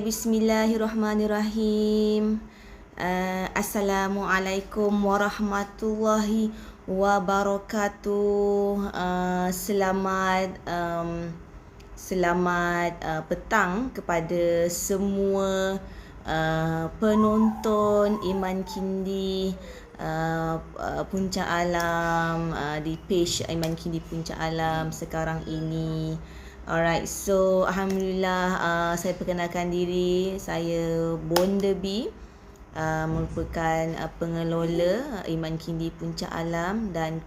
Bismillahirrahmanirrahim. Assalamualaikum warahmatullahi wabarakatuh. Selamat petang kepada semua penonton Iman Kindi Puncak Alam di page Iman Kindi Puncak Alam sekarang ini. Alright, so Alhamdulillah, saya perkenalkan diri, saya Bonda B, merupakan pengelola Iman Kindi Puncak Alam dan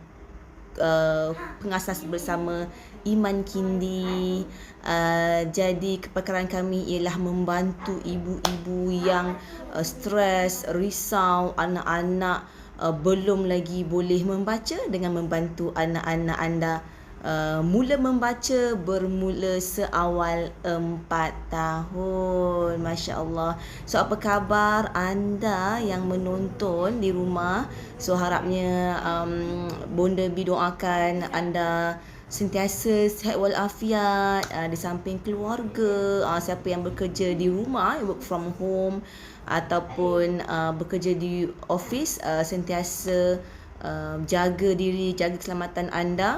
pengasas bersama Iman Kindi. Jadi kepakaran kami ialah membantu ibu-ibu yang stres, risau, anak-anak belum lagi boleh membaca dengan membantu anak-anak anda mula membaca bermula seawal 4 tahun. Masya Allah. So apa khabar anda yang menonton di rumah? So harapnya Bonda B doakan anda sentiasa sihat walafiat di samping keluarga, siapa yang bekerja di rumah, work from home ataupun bekerja di office, sentiasa jaga diri, jaga keselamatan anda.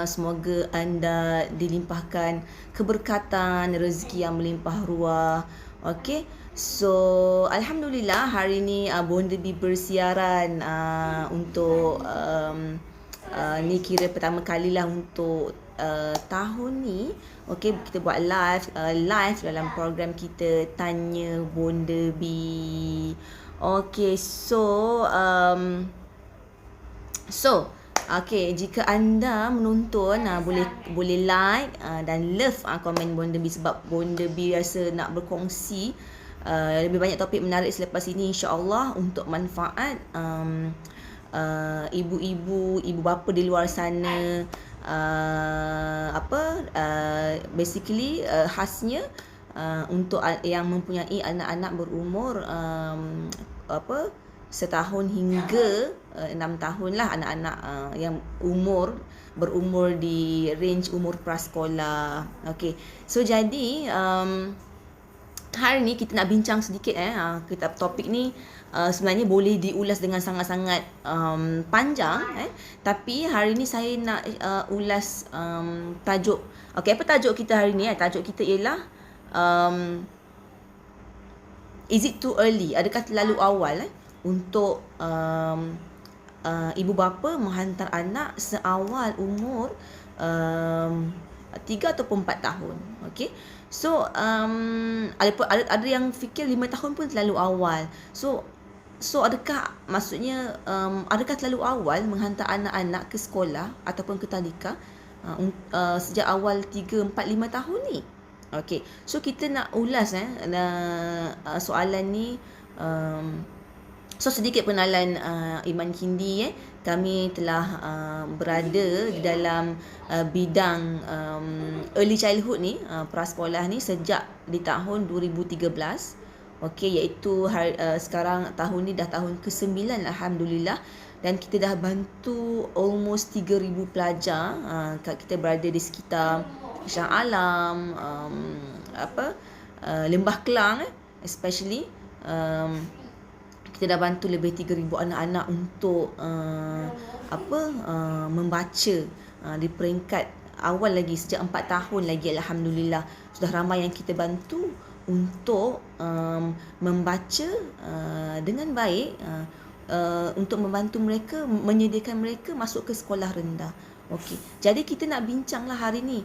Semoga anda dilimpahkan keberkatan, rezeki yang melimpah ruah. Okey. So Alhamdulillah hari ni Bonda B bersiaran untuk ni kira pertama kalilah untuk tahun ni. Okey, kita buat live dalam program kita Tanya Bonda B. Okey, okay, jika anda menonton boleh like dan love komen Bonda B, sebab Bonda B rasa nak berkongsi lebih banyak topik menarik selepas ini, insya-Allah, untuk manfaat ibu-ibu, ibu bapa di luar sana. Basically khasnya untuk yang mempunyai anak-anak berumur setahun hingga 6 tahun lah, anak-anak yang berumur di range umur prasekolah. Okey. So jadi hari ni kita nak bincang sedikit kita topik ni sebenarnya boleh diulas dengan sangat-sangat panjang, tapi hari ni saya nak ulas tajuk. Okey, apa tajuk kita hari ni? Tajuk kita ialah is it too early? Adakah terlalu awal untuk ibu bapa menghantar anak seawal umur 3 ataupun 4 tahun. Okey. So ada yang fikir 5 tahun pun terlalu awal. So adakah maksudnya adakah terlalu awal menghantar anak-anak ke sekolah ataupun ke tadika sejak awal 3, 4, 5 tahun ni? Okey. So kita nak ulas soalan ni. So sedikit pengenalan Iman Kindi. Kami telah berada di dalam bidang early childhood ni, prasekolah ni sejak di tahun 2013. Okey, iaitu sekarang tahun ni dah tahun ke-9, Alhamdulillah. Dan kita dah bantu almost 3,000 pelajar. Kita berada di sekitar Shah Alam, Lembah Kelang, especially. Kita dah bantu lebih 3,000 anak-anak untuk membaca di peringkat awal lagi, sejak 4 tahun lagi, Alhamdulillah. Sudah ramai yang kita bantu untuk membaca dengan baik, untuk membantu mereka, menyediakan mereka masuk ke sekolah rendah. Okey. Jadi kita nak bincanglah hari ni,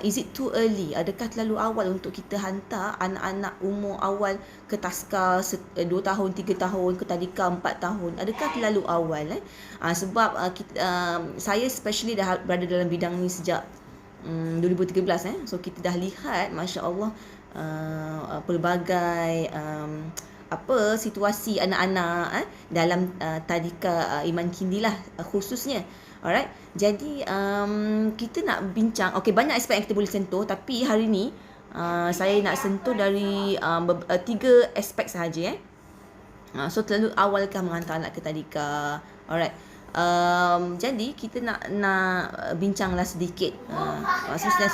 is it too early? Adakah terlalu awal untuk kita hantar anak-anak umur awal ke taska 2 tahun, 3 tahun, ke tadika 4 tahun? Adakah terlalu awal? Sebab saya especially dah berada dalam bidang ni sejak 2013. So kita dah lihat, Masya Allah, pelbagai situasi anak-anak dalam tadika Iman Kindi lah khususnya. Alright. Jadi kita nak bincang, banyak aspek yang kita boleh sentuh, tapi hari ni saya nak sentuh dari 3 aspek sahaja. So terlalu awalkah menghantar anak ke tadika? Alright. Jadi kita nak bincanglah sedikit. Maksudnya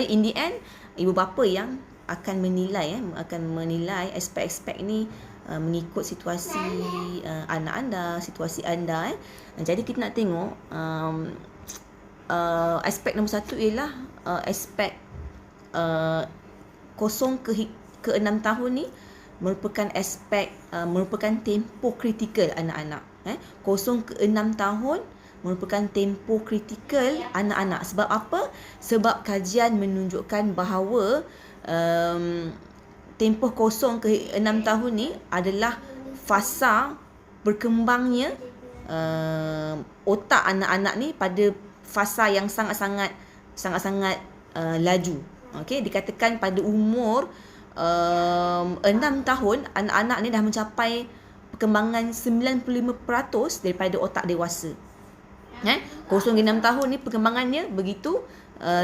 in the end, ibu bapa yang akan menilai aspek-aspek ni mengikut situasi anak anda, situasi anda. Jadi kita nak tengok aspek nombor 1 ialah aspek 0 ke 6 tahun ni merupakan aspek merupakan tempoh kritikal anak-anak. 0 ke 6 tahun merupakan tempoh kritikal anak-anak. Sebab apa? Sebab kajian menunjukkan bahawa tempoh 0 ke 6 tahun ni adalah fasa berkembangnya otak anak-anak ni pada fasa yang sangat-sangat laju. Okey, dikatakan pada umur 6 tahun anak-anak ni dah mencapai perkembangan 95% daripada otak dewasa. 0 hingga 6 tahun ni perkembangannya begitu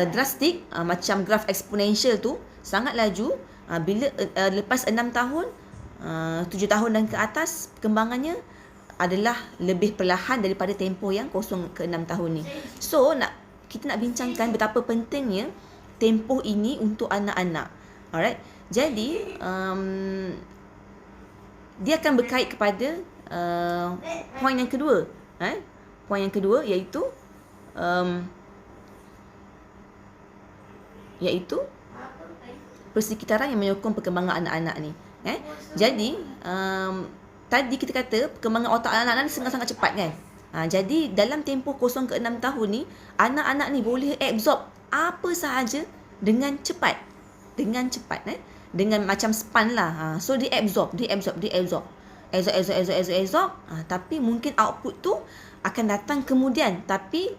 drastik, macam graf eksponensial tu sangat laju. Bila lepas 6 tahun 7 tahun dan ke atas, perkembangannya adalah lebih perlahan daripada tempoh yang 0 ke 6 tahun ni. So kita nak bincangkan betapa pentingnya tempoh ini untuk anak-anak. Alright. Jadi dia akan berkait kepada poin yang kedua. Poin yang kedua iaitu persekitaran yang menyokong perkembangan anak-anak ni. Jadi tadi kita kata perkembangan otak anak-anak ni sangat-sangat cepat kan. Jadi dalam tempoh 0 ke 6 tahun ni, anak-anak ni boleh absorb apa sahaja dengan cepat. Dengan macam span lah. So dia absorb. Tapi mungkin output tu akan datang kemudian. Tapi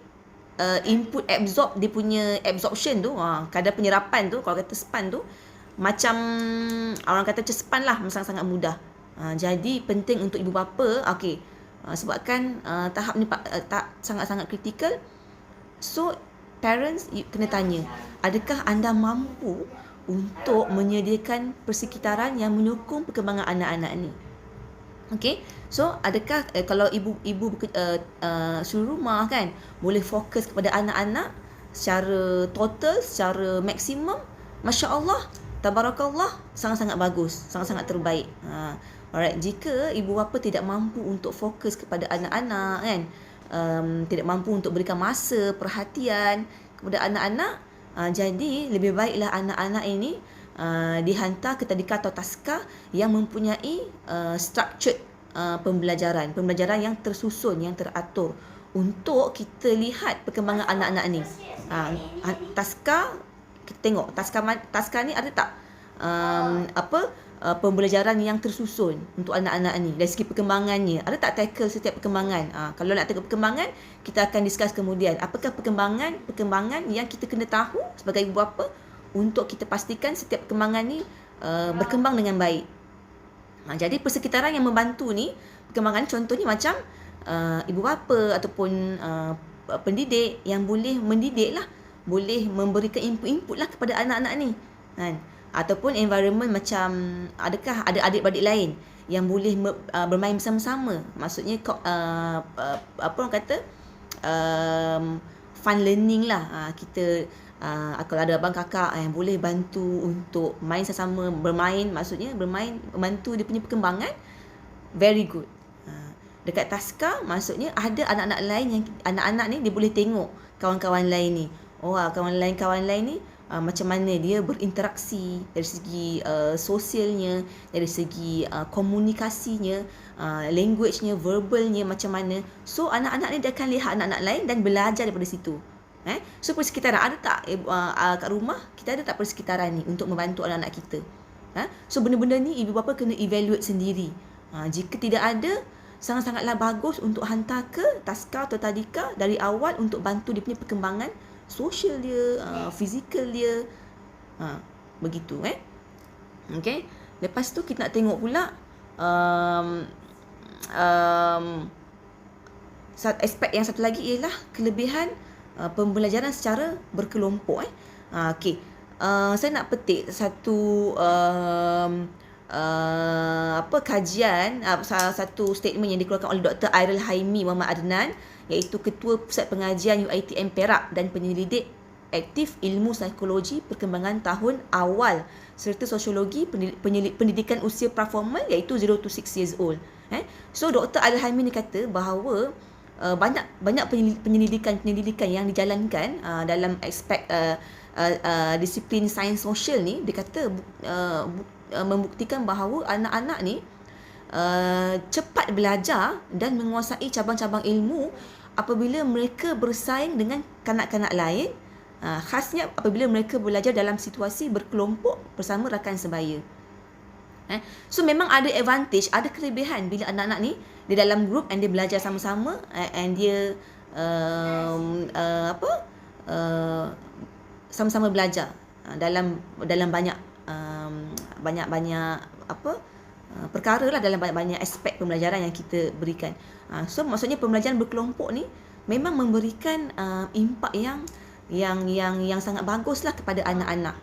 input absorb, dia punya absorption tu, kadar penyerapan tu, kalau kata span tu, macam orang kata macam span lah, sangat-sangat mudah. Jadi penting untuk ibu bapa, sebabkan tahap ni sangat-sangat kritikal. So parents kena tanya, adakah anda mampu untuk menyediakan persekitaran yang menyokong perkembangan anak-anak ni? Okey, so adakah kalau ibu suri rumah kan boleh fokus kepada anak-anak secara total, secara maksimum, masya-Allah, tabarakallah, sangat-sangat bagus, sangat-sangat terbaik. Alright, jika ibu bapa tidak mampu untuk fokus kepada anak-anak kan, tidak mampu untuk berikan masa, perhatian kepada anak-anak, jadi lebih baiklah anak-anak ini dihantar ke tadika atau taska yang mempunyai structured pembelajaran yang tersusun, yang teratur, untuk kita lihat perkembangan anak-anak ni. Taska, kita tengok taska ni ada tak pembelajaran yang tersusun untuk anak-anak ni dari segi perkembangannya, ada tak tackle setiap perkembangan. Kalau nak tengok perkembangan, kita akan discuss kemudian apakah perkembangan yang kita kena tahu sebagai ibu bapa untuk kita pastikan setiap perkembangan ni berkembang dengan baik. Jadi persekitaran yang membantu ni perkembangan, contohnya macam ibu bapa ataupun pendidik yang boleh mendidik lah, boleh memberikan input lah kepada anak-anak ni kan. Ataupun environment macam adakah ada adik-beradik lain yang boleh bermain bersama-sama. Maksudnya apa orang kata fun learning lah. Kita kalau ada abang kakak yang boleh bantu untuk main sama-sama, bermain, maksudnya bermain membantu dia punya perkembangan, very good. Dekat taska maksudnya ada anak-anak lain yang anak-anak ni dia boleh tengok kawan-kawan lain ni. Kawan lain ni macam mana dia berinteraksi dari segi sosialnya, dari segi komunikasinya, language-nya, verbalnya macam mana. So anak-anak ni dia akan lihat anak-anak lain dan belajar daripada situ. So persekitaran ada tak kat rumah, kita ada tak persekitaran ni untuk membantu anak-anak kita? So benda-benda ni ibu bapa kena evaluate sendiri. Jika tidak ada, sangat-sangatlah bagus untuk hantar ke taska atau tadika dari awal untuk bantu dia punya perkembangan sosial dia, fizikal dia. Begitu okey. Lepas tu kita nak tengok pula aspek yang satu lagi ialah kelebihan pembelajaran secara berkelompok. Okey. Saya nak petik satu kajian, satu statement yang dikeluarkan oleh Dr. Airil Haimi Muhammad Adnan, iaitu Ketua Pusat Pengajian UiTM Perak dan penyelidik aktif ilmu psikologi perkembangan tahun awal serta sosiologi pendidikan usia praformal iaitu 0 to 6 years old. So Dr. Al-Haymi ni kata bahawa banyak penyelidikan yang dijalankan dalam aspek disiplin sains sosial ni. Dia kata membuktikan bahawa anak-anak ni cepat belajar dan menguasai cabang-cabang ilmu apabila mereka bersaing dengan kanak-kanak lain, khasnya apabila mereka belajar dalam situasi berkelompok bersama rakan sebaya. So memang ada advantage, ada kelebihan bila anak-anak ni di dalam group and dia belajar sama-sama and dia sama-sama belajar dalam banyak perkara lah, dalam banyak aspek pembelajaran yang kita berikan. So maksudnya pembelajaran berkelompok ni memang memberikan impak yang sangat bagus lah kepada anak-anak.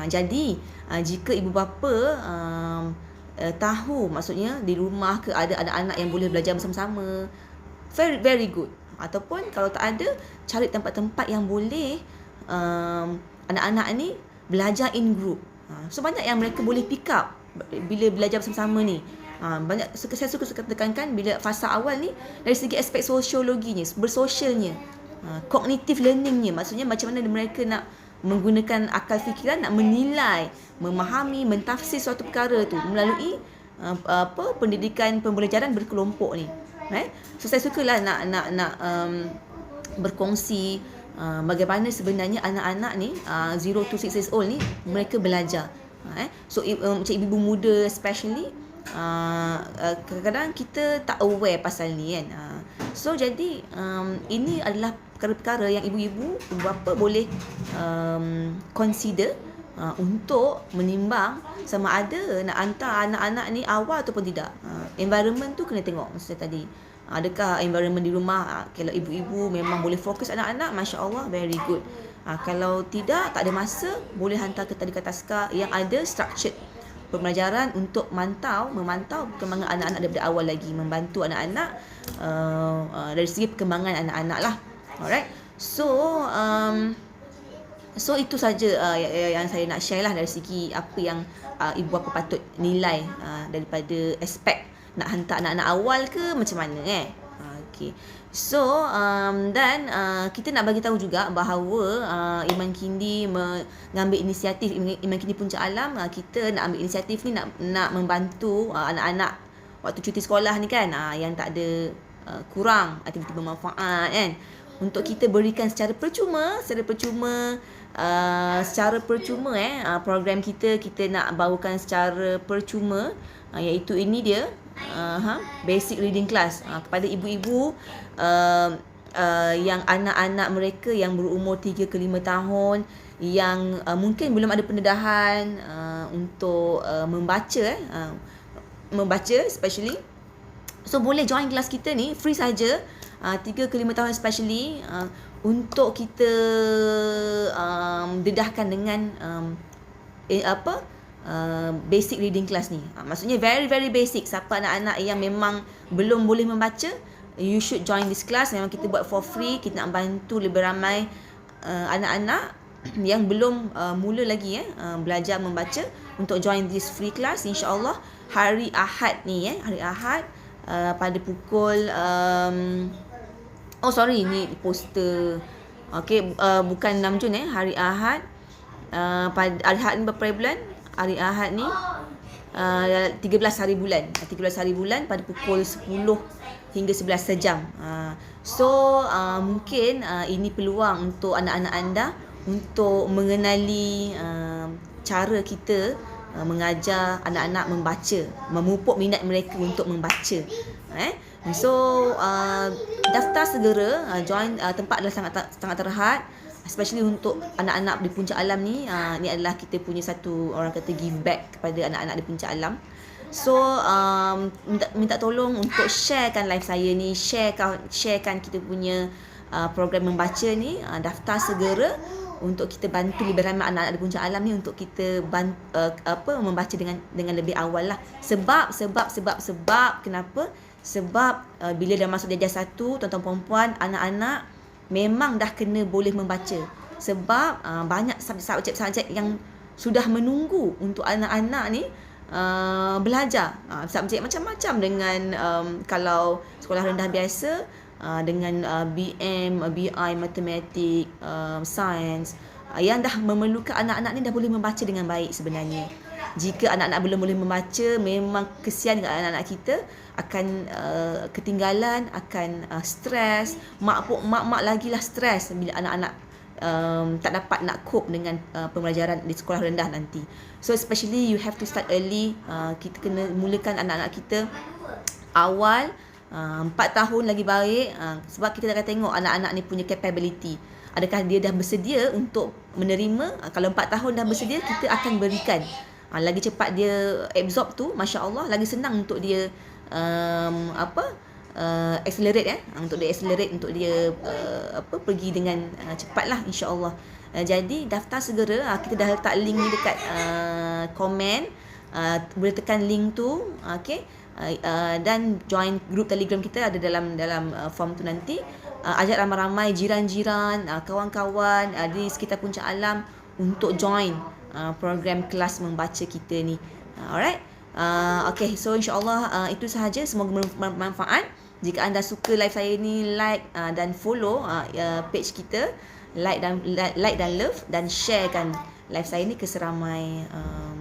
Jadi jika ibu bapa tahu, maksudnya di rumah ke ada anak-anak yang boleh belajar bersama-sama, very very good. Ataupun kalau tak ada, cari tempat-tempat yang boleh anak-anak ni belajar in group. So banyak yang mereka boleh pick up bila belajar bersama-sama ni. Banyak saya suka tekankan bila fasa awal ni dari segi aspek sosiologinya, bersosialnya, cognitive learningnya, maksudnya macam mana mereka nak menggunakan akal fikiran, nak menilai, memahami, mentafsir suatu perkara tu melalui pendidikan pembelajaran berkelompok ni. So saya sukalah nak berkongsi bagaimana sebenarnya anak-anak ni 0 to 6 years old ni mereka belajar. So macam ibu-ibu muda especially, kadang-kadang kita tak aware pasal ni kan. So jadi ini adalah perkara-perkara yang ibu-ibu, ibu bapa boleh consider untuk menimbang sama ada nak hantar anak-anak ni awal ataupun tidak. Environment tu kena tengok masa tadi. Adakah environment di rumah, kalau ibu-ibu memang boleh fokus anak-anak, masya-Allah, very good. Kalau tidak, tak ada masa, boleh hantar ke tadika taska yang ada structured pembelajaran untuk memantau perkembangan anak-anak daripada awal lagi, membantu anak-anak dari segi perkembangan anak-anak lah. Alright. So itu saja yang saya nak share lah dari segi apa yang ibu bapa patut nilai daripada aspek nak hantar anak-anak awal ke macam mana okay. So dan kita nak bagi tahu juga bahawa Iman Kindi mengambil inisiatif, Iman Kindi Puncak Alam, kita nak ambil inisiatif ni nak membantu anak-anak waktu cuti sekolah ni kan, yang tak ada kurang aktiviti bermanfaat kan, untuk kita berikan secara percuma program kita nak bawakan secara percuma, iaitu ini dia, basic reading class kepada ibu-ibu yang anak-anak mereka yang berumur 3 ke 5 tahun yang mungkin belum ada pendedahan untuk membaca especially. So boleh join kelas kita ni free saja, 3 ke 5 tahun especially, untuk kita dedahkan dengan basic reading class ni. Maksudnya very very basic. Siapa anak-anak yang memang belum boleh membaca, you should join this class. Memang kita buat for free. Kita nak bantu lebih ramai anak-anak yang belum mula lagi belajar membaca untuk join this free class, insya-Allah hari Ahad ni hari Ahad pada pukul ni poster. Okey, bukan 6 Jun hari Ahad, pada hari Ahad ni berapa bulan? Hari Ahad ni 13 hari bulan. 13 hari bulan pada pukul 10 hingga 11 sejam. So mungkin ini peluang untuk anak-anak anda untuk mengenali cara kita mengajar anak-anak membaca, memupuk minat mereka untuk membaca. So daftar segera, join. Tempat adalah sangat terhad, especially untuk anak-anak di Puncak Alam ni. Ni adalah kita punya satu, orang kata, give back kepada anak-anak di Puncak Alam. So minta tolong untuk sharekan live saya ni, sharekan kita punya program membaca ni. Daftar segera untuk kita bantu lebih ramai anak-anak di Puncak Alam ni, untuk kita membaca dengan lebih awal lah. Sebab kenapa? Sebab bila dah masuk darjah 1, tuan-tuan puan-puan, anak-anak memang dah kena boleh membaca. sebab banyak subjek-subjek yang sudah menunggu untuk anak-anak ni belajar. Subjek macam-macam dengan kalau sekolah rendah biasa dengan BM, BI, matematik, sains yang dah memerlukan anak-anak ni dah boleh membaca dengan baik sebenarnya. Jika anak-anak belum boleh membaca, memang kesian dengan anak-anak kita, akan ketinggalan, akan stres. Mak lagi lah stres bila anak-anak tak dapat nak cope dengan pembelajaran di sekolah rendah nanti. So especially you have to start early. Kita kena mulakan anak-anak kita awal. 4 tahun lagi baik, sebab kita akan tengok anak-anak ni punya capability. Adakah dia dah bersedia untuk menerima? Kalau 4 tahun dah bersedia, kita akan berikan. Lagi cepat dia absorb tu, Masya Allah, lagi senang untuk dia accelerate untuk dia accelerate, untuk dia pergi dengan cepatlah, insya-Allah. Jadi daftar segera. Kita dah letak link ni dekat komen. Boleh tekan link tu, okey. Dan join grup Telegram kita, ada dalam form tu nanti. Ajak ramai-ramai jiran-jiran, kawan-kawan di sekitar Puncak Alam untuk join program kelas membaca kita ni. Alright. Okay, so insya-Allah itu sahaja. Semoga bermanfaat. Jika anda suka live saya ni, like dan follow page kita, like dan love, dan sharekan live saya ni ke seramai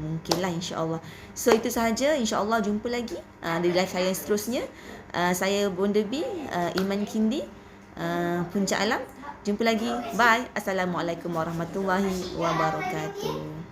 mungkin lah, insya-Allah. So itu sahaja. Insya-Allah jumpa lagi di live saya seterusnya. Saya Bonda B, Iman Kindi, Puncak Alam. Jumpa lagi. Bye. Assalamualaikum warahmatullahi wabarakatuh.